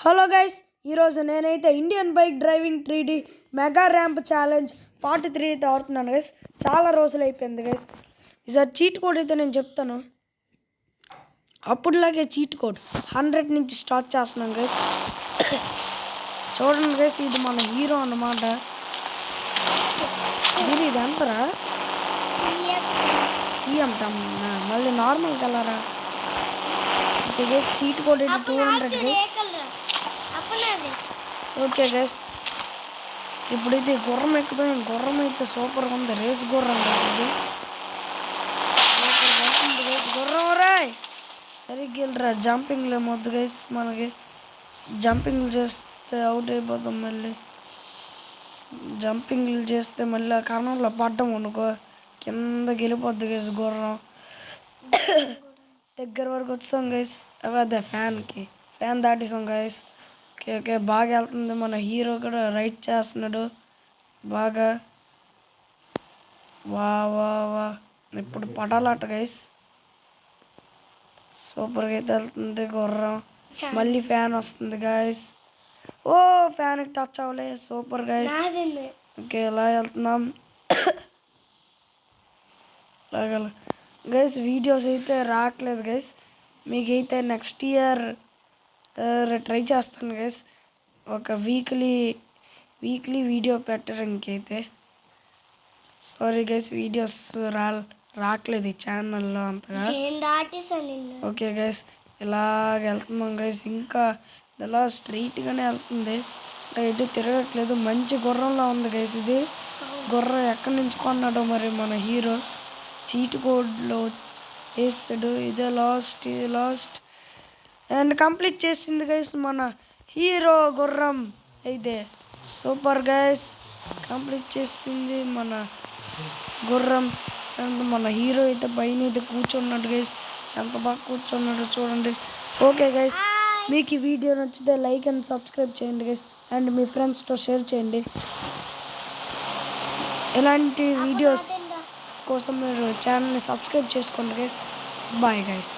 Hello guys, ఈరోజు నేనైతే Indian bike driving 3D mega ramp challenge part 3 అయితే ఆడుతున్నాను గైస్. చాలా రోజులు అయిపోయింది గైస్. ఈసారి చీట్ కోడ్ అయితే నేను చెప్తాను. అప్పుడులాగే చీట్ కోడ్ 100 నుంచి స్టార్ట్ చేస్తున్నాను గైస్. చూడండి గైస్, ఇది మన హీరో అన్నమాట. ఇది ఎంతరా పిఎం మళ్ళీ నార్మల్కి వెళ్ళారా? ఓకే గైస్, చీట్ కోడ్ అయితే 200 గైస్. ఓకే గైస్, ఇప్పుడైతే గుర్రం ఎక్కుతాం. గుర్రం అయితే సూపర్గా ఉంది. రేస్ గుర్రం గైస్, ఇది సూపర్గా ఉంటుంది గైస్. గుర్రం రాయ్ సరిగ్గా వెళ్ళరా. జంపింగ్లు ఏమొద్దు గైస్, మనకి జంపింగ్లు చేస్తే అవుట్ అయిపోతాం. మళ్ళీ జంపింగ్లు చేస్తే మళ్ళీ ఆ కణంలో పడ్డం అనుకో కిందకి వెళ్ళిపోద్ది గైస్ గుర్రం. దగ్గర వరకు వచ్చాం గైస్. అదే ఫ్యాన్ దాటేసాం గైస్. ఓకే ఓకే, బాగా వెళ్తుంది. మన హీరో కూడా రైడ్ చేస్తున్నాడు బాగా. వా వా వా ఇప్పుడు పడాలట గైస్. సూపర్గా అయితే వెళ్తుంది గుర్రం. మళ్ళీ ఫ్యాన్ వస్తుంది గైస్. ఓ ఫ్యాన్కి టచ్ అవ్వలే. Super guys. ఓకే, ఎలా వెళ్తున్నాం అలాగే గైస్. వీడియోస్ అయితే రావట్లేదు గైస్. మీకైతే నెక్స్ట్ ఇయర్ ట్రై చేస్తాను గైస్. ఒక వీక్లీ వీడియో పెట్టడానికైతే. సారీ గైస్, వీడియోస్ రావట్లేదు ఈ ఛానల్లో అంతగా. ఓకే గైస్, ఇలాగ వెళ్తున్నాం గైస్. ఇంకా ఇలా స్ట్రైట్గానే వెళ్తుంది, ఎటు తిరగట్లేదు. మంచి గుర్రంలో ఉంది గైస్. ఇది గుర్రం ఎక్కడి నుంచి కొన్నాడో మరి మన హీరో. చీట్ కోడ్లో వేసాడు. ఇదే లాస్ట్ అండ్ కంప్లీట్ చేసింది గైస్ మన హీరో గుర్రం అయితే. సూపర్ గైస్, కంప్లీట్ చేసింది మన గుర్రం. అండ్ మన హీరో అయితే పైన అయితే కూర్చున్నాడు గైస్. ఎంత బాగా కూర్చున్నాడో చూడండి. ఓకే గైస్, మీకు ఈ వీడియో నచ్చితే లైక్ అండ్ సబ్స్క్రైబ్ చేయండి గైస్. అండ్ మీ ఫ్రెండ్స్తో షేర్ చేయండి. ఇలాంటి వీడియోస్ కోసం మీరు ఛానల్ని సబ్స్క్రైబ్ చేసుకోండి గైస్. Bye guys.